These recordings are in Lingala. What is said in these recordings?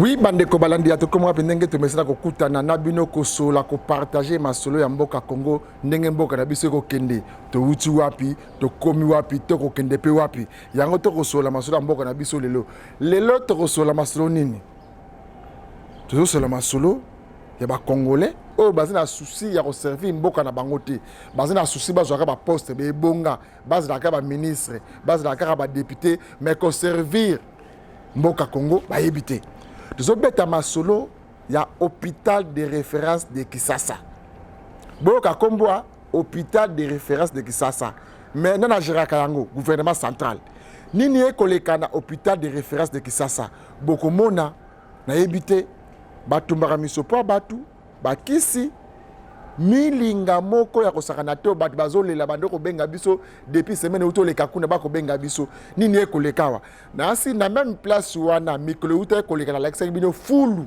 Oui, bande ko balandi ya to comme ndenge to mesala ko kutana na bino ko sola ko partager masolo ya mboka Congo ndenge mboka na biso ko kende to wuti wapi to komi wapi to ko kende pe wapi yango to ko sola masolo ya mboka na biso lelo to ko sola masolo nini to sola masolo ya ba congolais o bazi na souci ya ko servir mboka na bango te bazi na souci bazo ka ba poste be bonga bazi na ka ba ministre bazi na ka ba député mais ko servir mboka Congo ba yebite. Tozobeta masolo ya hôpital de référence de Kisasa. Boka komboa hôpital de référence de Kisasa. Mais nana géré kayango gouvernement central. Nini ekoleka na hôpital de référence de Kisasa. Boko mona na yebite batumbara misopo batu bakisi milinga moko ya kosakana te batu bazolela bandoko benga biso depuis semaine uto leka kuna bako benga biso nini ekolekawa na si na même place wana mikolo uto ekoleka na l'ex bino fulu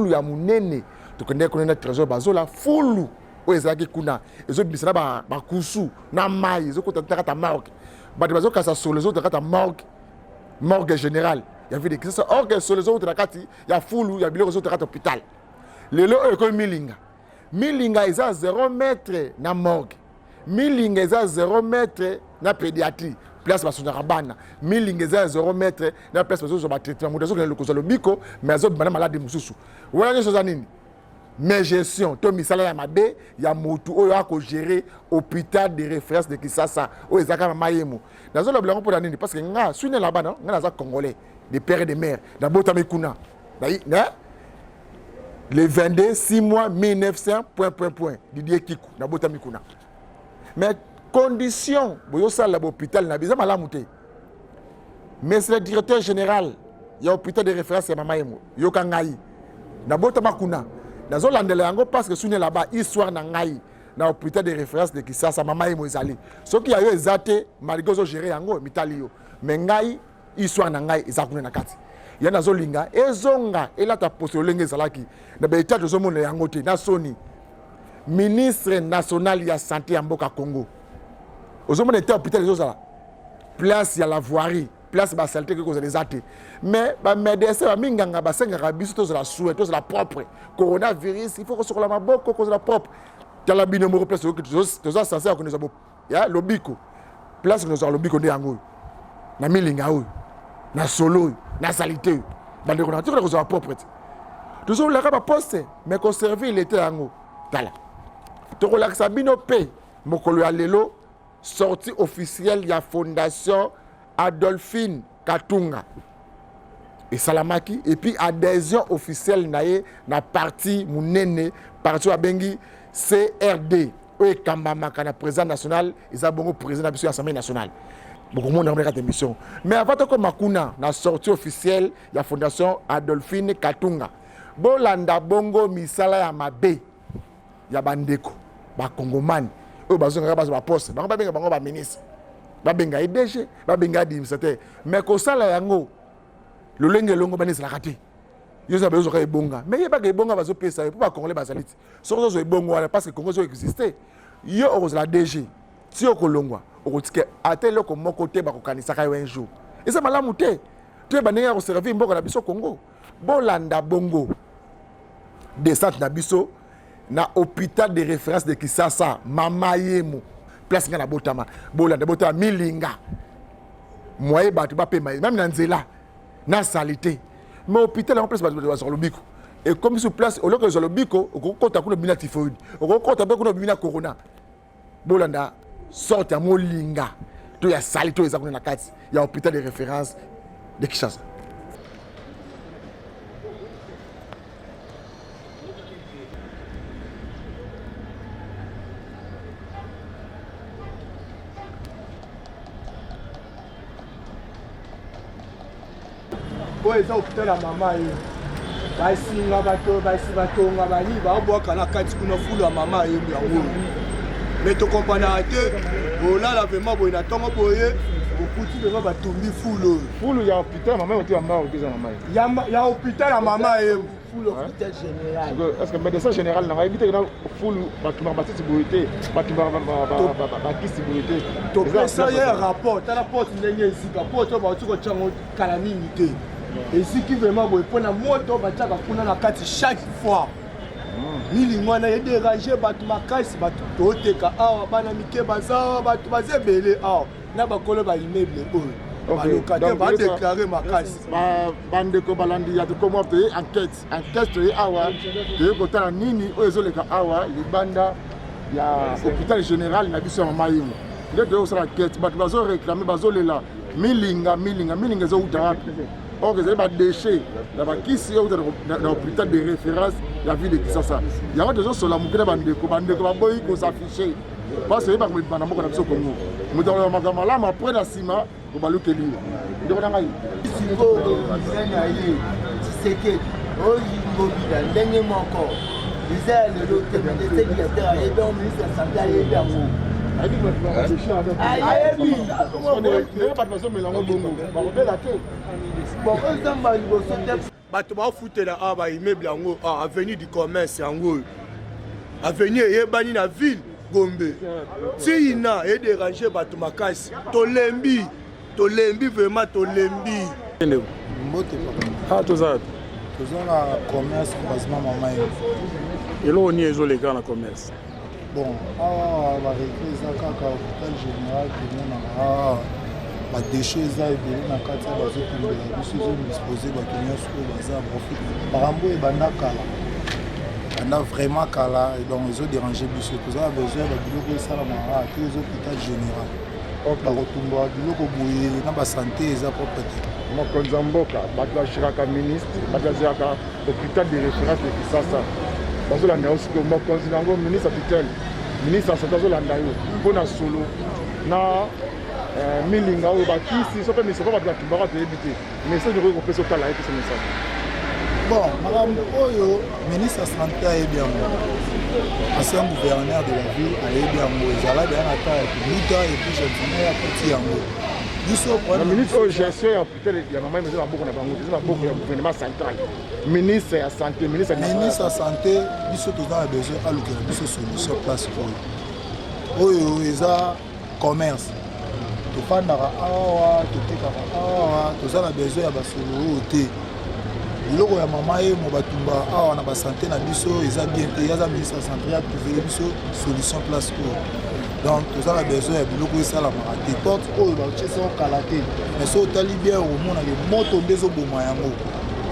ya munene to kende konena trésor bazola fulu o ezaki kuna ezo bisana ba kusu na mai ezo kotata ta morgue batu bazokasa solo ezo kata morgue générale ya vide que ça or que solo ezo kati ya fulu ya biloko ezo kata hôpital lelo eko milinga eza 0 mètre na morgue. Milinga eza 0 mètre na pédiatrie. Place basonaka bana. Milinga eza 0 mètre na place baso ba traitement. Mudazo ke lokozo lobiko, mais azo bana malade mususu. Wala ke chose nini? Mais gestion, to misala ya mabe ya motu oyo ako gérer hôpital de référence de Kisasa. O ezaka mayemo. Nazo loblango pour nini parce que nga suine là bas non, nga za congolais, des pères et des mères. Na bota mikuna. Na les 22, 6 mois, 1900, point. Didier Kikou, na bota mikuna. Mais condition, boyo sala l'hôpital na biza malamute. Mais c'est le directeur général, il y a hôpital de référence ya mama yemo. Yo kangai. Na bota makuna. Na zo landela yango parce que sune là-bas histoire na ngai. Na hôpital de référence de Kisasa mama yemo ezali. Soki ya yo ezate, marigozo gérer yango mitali yo. Mais ngai histoire na ngai ezakuna na kati. Yana zolinga ezonga elata postolenge salaki na beta tozomona yango te na soni ministre national ya santé ya mboka Congo ozomona était hôpital ezosala place ya la voirie place ba saleté que cause des athées mais ba médecin ba minganga ba senga biso to la souhait to la propre coronavirus il faut que sur la maboko cause la propre tala bino mo place que toza censé à connaître ya lobiko place que nous lobiko de yango na milinga oyo na solo na salité bande ko na to ko za propre tout ça la ka poste mais conserver il était yango tala to ko la sabino pe mokolo ya lelo sortie officielle ya fondation Adolphine Katunga et Salamaki et puis adhésion officielle naé na parti munene parti wa bengi CRD o kambama kana président national ils a bongo président de l'Assemblée nationale. Beaucoup de monde a regardé l'émission. Mais avant que Makuna, la sortie officielle de la fondation Adolphine Katunga, Bolanda Bongo Misala ya Mabe, ya Bandeko, ba Congoman, eux bazonga ba poste, ba benga bango ba ministre, ba benga IDG, ba benga administrateur. Mais ko sala yango, le lenge longo banis la kati. Yo za bezo ka ebonga. Mais yeba ka ebonga bazo pesa pour ba congolais bazaliti. Sozo zo ebongo parce que Congo zo exister. Yo ozo la DG, ti okolongwa. Okotike atele ko mokote ba kokanisa ka un jour et ça malamu te tu ba nenga ko servir mboka na biso Congo bolanda bongo descente na biso na hôpital de référence de Kisasa mama yemo place nga na botama bolanda botama milinga moye batu ba pema même na nzela na salité mais hôpital en place ba sur lobiko et comme sur place au lieu que sur lobiko okokota kuna bina typhoïde okokota be kuna bina corona bolanda sorte ya molinga to ya sali to ezakuna na kati ya hôpital de référence de Kinshasa. Oyo eza hôpital ya mama ye basinga batonga bani baobwaka na kati kuna fulu ya mama ye yango mais to comprendre te olala vraiment boye na tongo boye okuti vraiment batumbi fulu ya hôpital mama oto ya mort que mama ya hôpital ya mama ye fulu hôpital général est-ce que médecin général na éviter que fulu batumba batiti boyete batumba bakisi boyete to pesa ye rapport tala porte ndenge ezika porte ba otiko chango kala mingi te eziki vraiment boye mpo na moto batiaka kuna na kati chaque fois milingi wana edérange bato makasi bato toteka awa bana mike baza awa bato baza ebele awa na bakolo baimmeuble oyo balokate badeklare makasi bandeko balandi ya tokomo toye enquête toye awa toye kotala nini oyo ezoleka awa libanda ya hôpital général na biso ya mama yimo nde toye kosala enquête bato bazoréclame bazolela milinga ezouta wapi or ezali badéchet na bakisi oyo na hôpital de référence ya ville de Kisasa yango tozosola moke na bandeko baboyi kozaffiche parce que bakomeba na mboka na biso Congo moto akoya makambo malamu apres na nsima obalukeli ndeko na ngai sikoyo design ya ye Tshisekedi oyo ngobila ndenge moko eza ya lelo te ministre directeur ayebi yango ministre ya santé ayebi yango ayebi bato bazomela yango bongo bakobela te bon ozamba liboso te bato bafutela awa baimmeuble yango avenue du commerce yango oyo avenue eyebani na ville Gombe tina edérange bato makasi tolembi vraiment tolembi mbote toza na commerce basement mama ye eloko nini ezoleka na commerce bon awa barekre eza kaka hôpital général tomonaka badéchet eza ebele na kati ya bazotumbela biso ezodispose bato nyonso oyo baza profit makambo ebanda kala banda vraiment kala donc ezodérange biso toza na besoin ya babiloko esalamaka te eza hôpital général bakotumba biloko boye na basanté eza propre te mokonzi ya mboka bato bashiraka ministre bato bazalaka hôpital de référence de Kisasa bazolanda yo sikoyo mokonzi nango ministre tutelle ministre ya santé azolanda yo mpo na solo na milinga oyo bakisi so mpe miso mpo bato batumbaka toyebi te message okoki kopesa otala ye pesa message bon makambo oyo ministre ya santé ayebi yango ancien gouverneur de la ville ayebi yango ezala bien ata ya kobuta epuis gentiment ya koti yango biso ministre oyo gestion ya hôpital ya mama eza na boko na bango eza na boko ya gouvernement central ministre ya santé ministre ya santé biso toza na besoin alukela biso solution place oyo eza commerce tofandaka awa totekaka awa toza na besoin ya basolo oyo te biloko ya mama ye mo batumba awa na basanté na biso eza bien te yaza ministre ya santé ya trouver biso solution place oyo donc toza na besoin ya biloko esalamaka te porte oyo bautiesa okala te mais so otali bien omonake moto nde ezoboma yango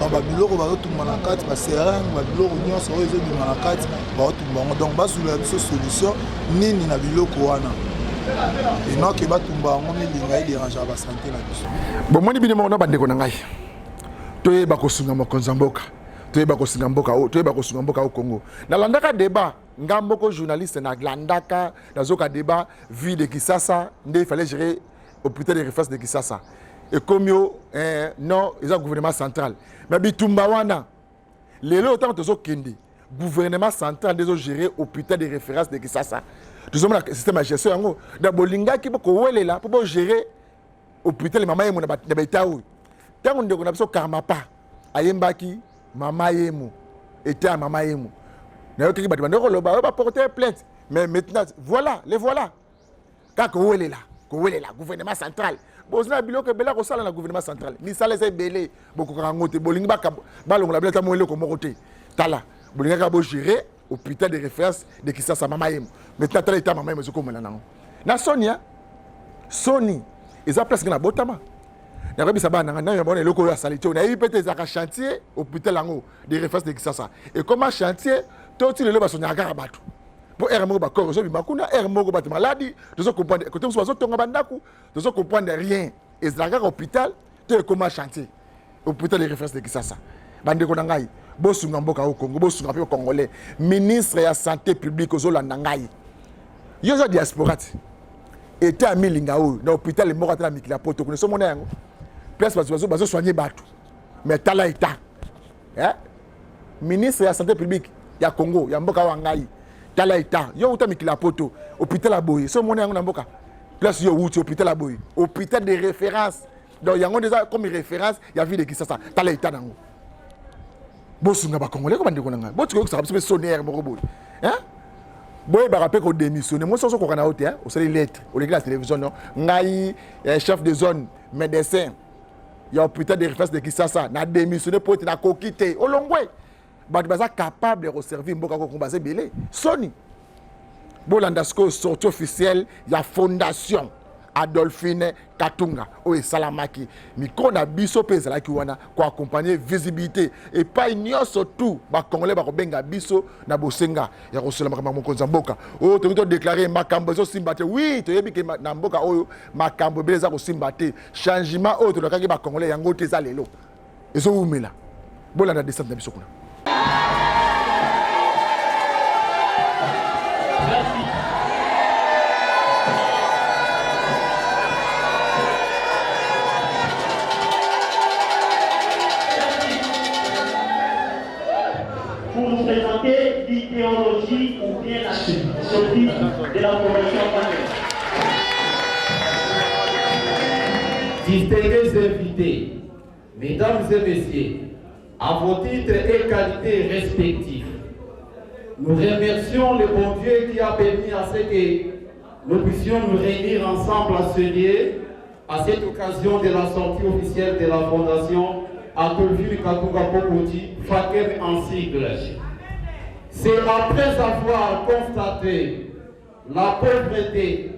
donc babiloko bazotumba na kati baseringue babiloko nyonso oyo ezobima na kati baotumba yango donc bazulula biso solution nini na biloko wana enoke batumba yango milinga ederangaka basanté na biso bomoni bino moko na bandeko na ngai toyeba kosunga mokonzi ya mboka toyeba kosunga mboka au Congo nalandaka débat ngamboko journaliste nalandaka nazoka débat ville de Kisasa nde il fallait gérer hôpital de référence de Kisasa et comme yo non eza gouvernement central mais bitumba wana lelo autant tozokende gouvernement central ndezo gérer hôpital de référence de Kisasa tozomona système de gestion yango da bolingaki boko welela pour gérer hôpital mama yemo na baitaou tango ndeko na biso Karmapa ayembaki mama yemo était à mama yemo na yoki bato bandeko loba ba porter plainte mais maintenant voilà kaka welela gouvernement central bozina biloko bela ko sala na gouvernement central ni sala c'est belé boko kangote bolingi balongola bela ta moele ko mokote tala bolinga ka bo gérer hôpital de référence de Kisasa mama yemo maintenant tala eta mama yemo zoko mela nango na Sony eza place na botama na rebisa bana na yo bona eloko ya salite on a eu peut-être un chantier hôpital yango de référence de Kisasa et comment chantier toti lelo basonya kaka bato pour ermo ba corps zo bimakuna ermo ko bato maladi dozo comprendre côté so bazo tonga bandaku dozo comprendre rien et zaka hôpital te comment chantier hôpital de référence de Kisasa bande ko ngai bosunga mboka au Congo bosunga pe congolais ministre ya santé publique ozolanda ngai yo za diaspora était à milinga o na hôpital moko atala mikila poto ko so mona yango place bazo soigner bato mais tala état ministre ya santé publique ya Congo ya mboka wa ngai tala état yo uta mikila poto hôpital aboye so mona yango na mboka place yo uti hôpital aboye hôpital de référence donc yango déjà comme référence ya ville de Kisasa tala état nango bosunga ba congolais ko bandeko nanga botiko ko sa sonnière moko boye boye ba rappel ko démissionner moi so ko kana hote au sali lettre au la télévision non ngai chef de zone médecin il y a hôpital de référence de Kisasa, na démissionné pour être na kokité. Olongwe. Bah baza capable de servir mboka ko kombaze belé. Sony. Bolandasco sortie officielle, il y a fondation Adolphine Katunga o Salamaki. Miko na biso pe ezalaki wana ko accompagner visibilité et pas ignorer surtout ba congolais ba ko benga biso na bosenga ya ko sala makambo mokonza mboka. O to déclarer makambo zo simbate. Oui, to yebi ke na mboka oyo makambo beleza ko simbate. Changement o to lokaki ba congolais yango te za lelo. Ezo umela. Bolanda descendre na biso kuna. Pour nous présenter l'idéologie ou bien la philosophie de la Fondation Panel. Distingués invités, mesdames et messieurs, à vos titres et qualités respectifs, nous remercions le bon Dieu qui a permis à ce que nous puissions nous réunir ensemble à ce lieu, à cette occasion de la sortie officielle de la Fondation Adolphine Katunga Pokoti, FAKEM en sigle. C'est après avoir constaté la pauvreté,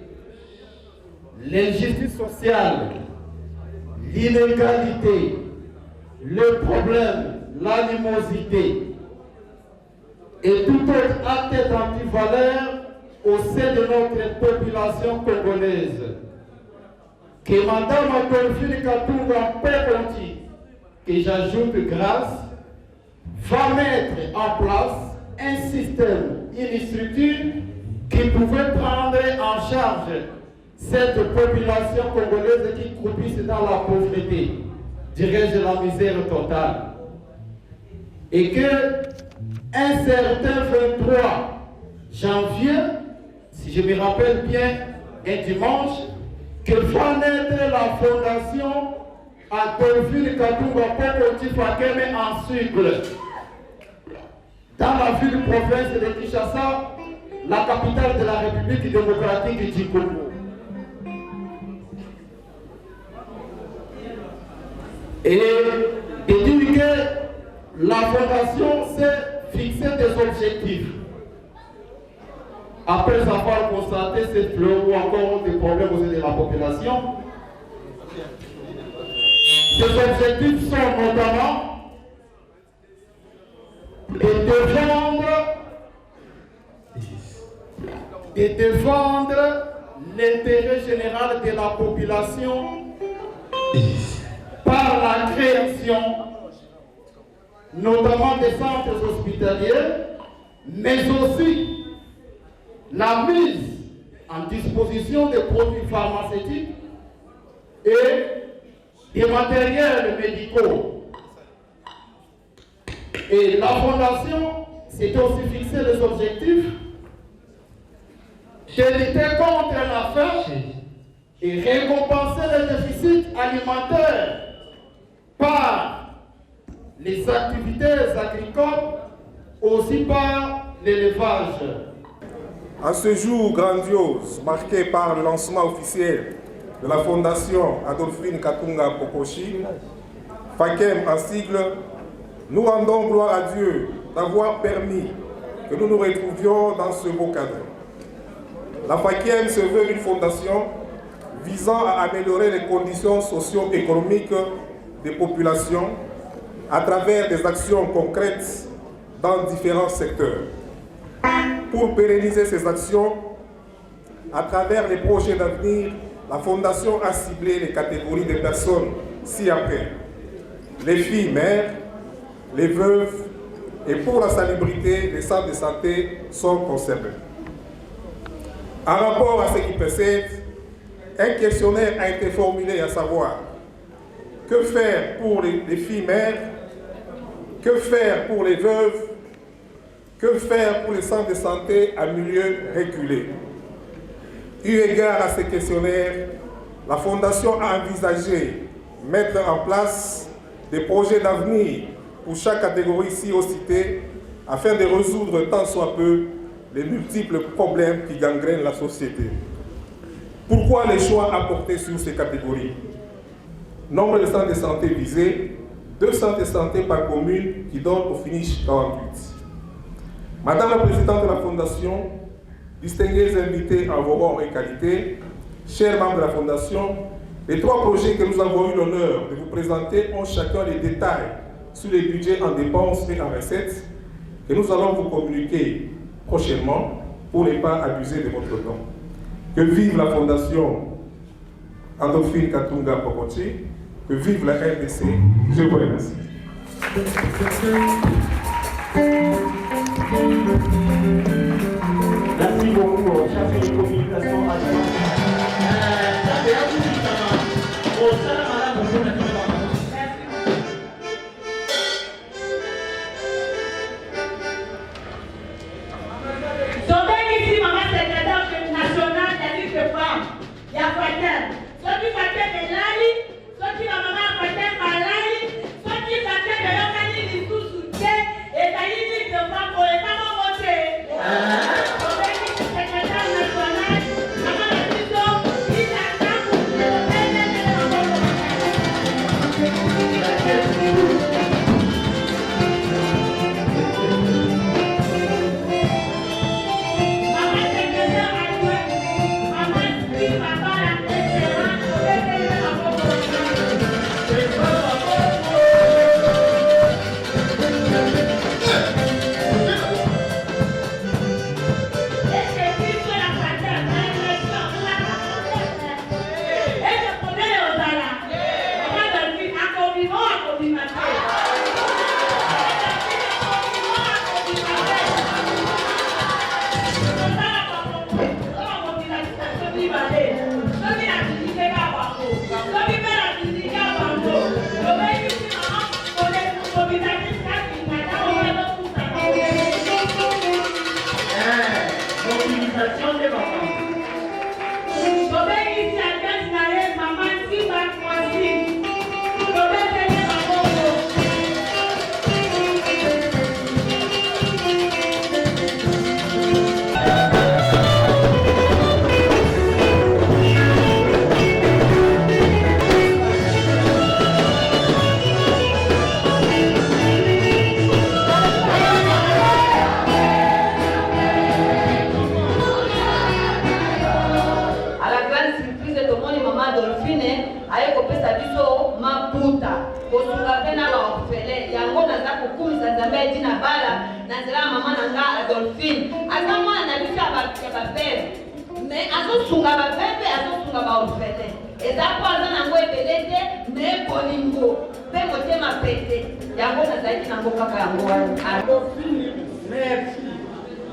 l'injustice sociale, l'inégalité, le problème, l'animosité et tout autre acte d'antivaleur au sein de notre population congolaise, que Madame Adolphine Katunga Pokoti, que j'ajoute grâce, va mettre en place un système, une structure qui pouvait prendre en charge cette population congolaise qui croupisse dans la pauvreté, dirais-je la misère totale. Et que un certain 23 janvier, si je me rappelle bien, un dimanche, que va naître la fondation Adolphine Katunga Pokoti FAKEM en sigle. Dans la ville province de Kinshasa, la capitale de la République démocratique du Congo. Et dire que la fondation s'est fixé des objectifs. Après avoir constaté ces fléaux ou encore des problèmes au sein de la population, ces objectifs sont notamment de défendre l'intérêt général de la population par la création notamment des centres hospitaliers, mais aussi la mise en disposition des produits pharmaceutiques et des matériels médicaux. Et la fondation s'est aussi fixé les objectifs de lutter contre la faim et récompenser le déficit alimentaire par les activités agricoles, aussi par l'élevage. À ce jour grandiose, marqué par le lancement officiel de la Fondation Adolphine Katunga Pokoti, FAKEM en sigle, nous rendons gloire à Dieu d'avoir permis que nous nous retrouvions dans ce beau cadre. La FAKEM se veut une fondation visant à améliorer les conditions socio-économiques des populations à travers des actions concrètes dans différents secteurs. Pour pérenniser ces actions, à travers les projets d'avenir, la Fondation a ciblé les catégories de personnes ci-après. Les filles mères, les veuves et pour la salubrité, les centres de santé sont concernés. En rapport à ce qui précède, un questionnaire a été formulé à savoir que faire pour les filles mères, que faire pour les veuves, que faire pour les centres de santé à milieu reculé. Eu égard à ces questionnaires, la Fondation a envisagé mettre en place des projets d'avenir pour chaque catégorie ici citée afin de résoudre tant soit peu les multiples problèmes qui gangrènent la société. Pourquoi les choix apportés sur ces catégories? Nombre de centres de santé visés, 2 centres de santé par commune qui donnent au finish 48. Madame la Présidente de la Fondation, distingués invités en vos rangs et qualités, chers membres de la Fondation, les 3 projets que nous avons eu l'honneur de vous présenter ont chacun les détails sur les budgets en dépenses et en recettes que nous allons vous communiquer prochainement pour ne pas abuser de votre temps. Que vive la Fondation Adolphine Katunga Pokonchi, que vive la RDC. Je vous remercie. Merci beaucoup, chargé de communication à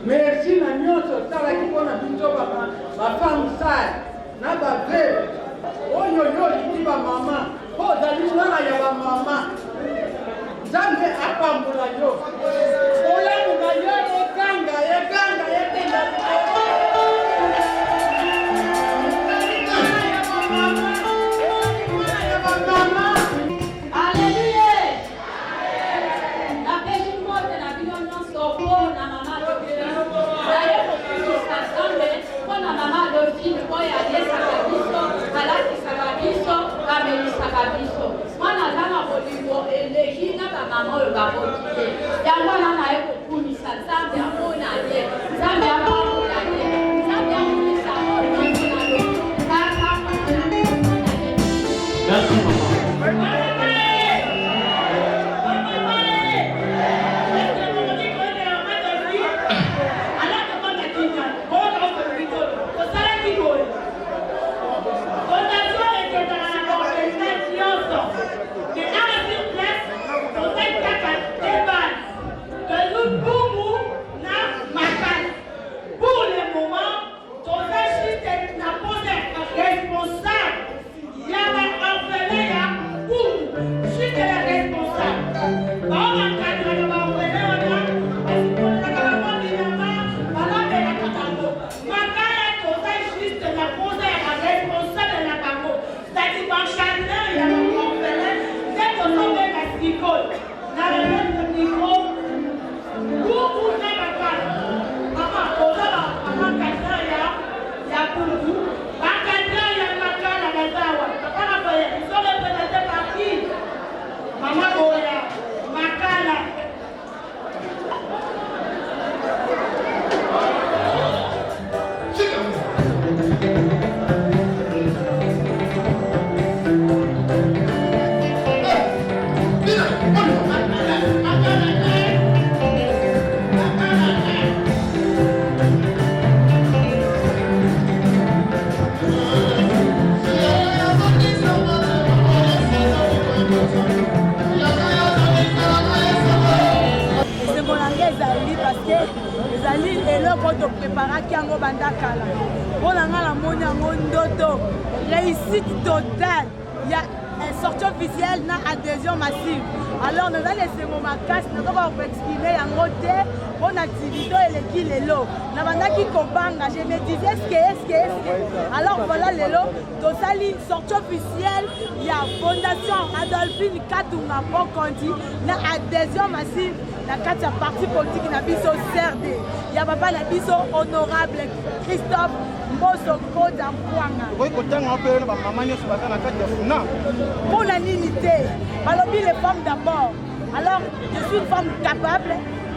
Merci na nyonso salaki mpona biso bafemme sale na bavere oyo yo liki bamama mpo ozali mwana ya bamama nzambe apambola yo olamu na yo ekanga ekenda Mwana zana bolingo elehi na ba mama oyo baboti te ezali eloko topreparaki yango banda kala mpona nga na moni yango ndoto réussite totale ya sortie officielle na adhésion massive alors naza lesengo makasi nazoka koexprime yango te mpona activité eleki lelo na bandaki kobanga je me disais eske alors voilà lelo tosali sortie officielle ya fondation Adolphine Katunga Pokonzi na adhésion massive na kati ya parti politique na biso CRD ya papa na biso honorable Christophe Mboso Koda Mkwanga pour la dignité balobi les femmes d'abord alors je suis une femme capable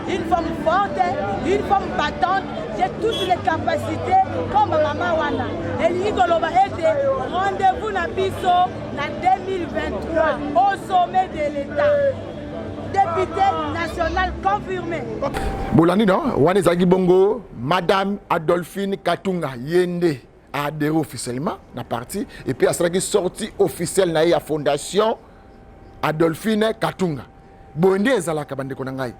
une femme forte une femme battante j'ai toutes les capacités comme maman wana elingi koloba ete rendez-vous na biso na 2023 au sommet de l'État député national confirmé. Bolandi non, wana ezaki bongo Madame Adolphine Katunga yende a adhéré officiellement na parti et puis asalaki sortie officielle na ya fondation Adolphine Katunga. Bonde ezalaka bandeko na ngai.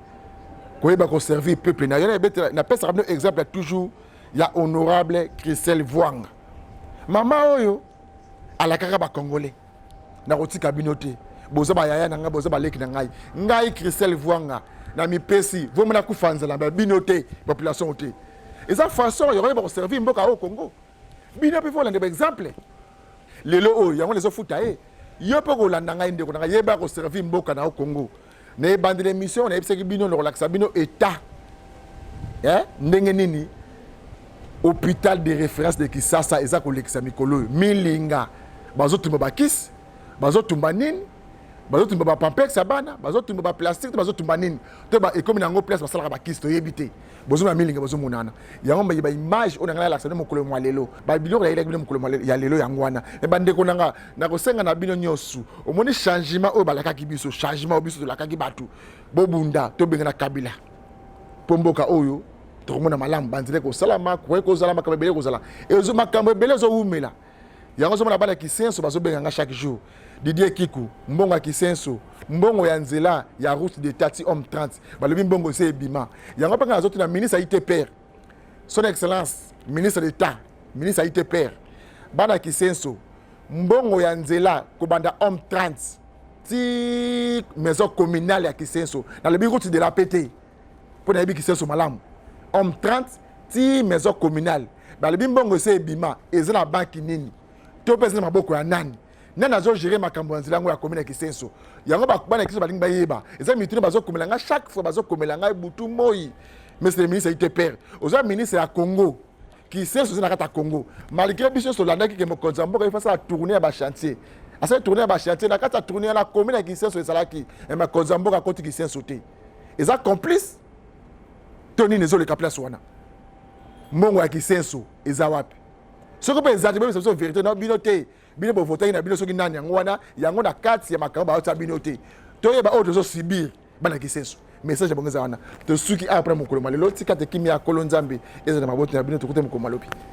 Koyeba ko servir peuple na yana bete na pesa rabno exemple toujours ya honorable Christelle Vwanga. Mama oyo alakaka ba congolais na kotika binote. Boza ba yaya na nga boza ba leki na ngai. Ngai Christelle Vwanga na mipesi vomona kufanzela ba binote population ote. Eza façon yo ba servir mboka au Congo. Bino pe vola ndebe exemple. Lelo oyo yango lezo futa yo pe ko landa ngai ndeko na yeba ko servir mboka na au Congo. Na bandele mission na ebisaki bino no relaxa bino état. Ndenge nini hôpital de référence de Kisasa eza ko lekisa mikolo milinga bazo tumba bakis bazo tumba nini bazo tumba ba pampex abana bazo tumba ba plastique bazo tumba nini to ba ekomi nango place basala ba kis to yebite bozo ma milinga bozo monana yango ba image ona ngala laksa mokolo mwa lelo ba biloko ya bino mokolo mwa ya lelo yango wana e bande ko nanga na ko senga na bino nyosu omoni changement o balaka kibiso changement obiso to lakaki batu bobunda to benga na kabila pomboka oyo to mona malamu banzile ko salama ko zala makambe ko zala ezo makambe bele zo umela yango zo mona bana kisenso bazo benga nga chaque jour Didier Kiku mbongo kisenso mbongo ya nzela ya route de Tati homme 30 balobi mbongo se ebima yango panga zoto na ministre ITPR son excellence ministre d'État ministre ITPR bana kisenso mbongo ya nzela ko banda homme 30 ti maison communale ya kisenso na le route de la PT pour na yebi kisenso malamu homme 30 ti maison communale balobi mbongo se ebima ezana banki nini to pesa na maboko ya nani nana zo gérer makambo nzila ngo ya commune Kisenso yango bana Kisenso balingi bayeba eza mitune bazo komelanga chaque fois bazo komelanga butu moi monsieur le ministre ITPR oza ministre ya Congo Kisenso zina kata Congo malgré biso solandaki ke mokonza mboka ifasa la tourner ya ba chantier asa tourner ya ba chantier na kata tourner la commune Kisenso ezalaki e mokonza mboka koti Kisenso te eza complice toni nezo le place wana mbongo ya Kisenso eza wapi soko pe ezali be so vérité na binote bino bo voter na bino soki nani yango wana yango na kati ya makamba ba ota binote to yeba o to subir bana Kisenso message ya bongeza wana to suki après mokolo malelo tika te kimi ya kolonzambe ezana maboto na bino to kote mokolo malopi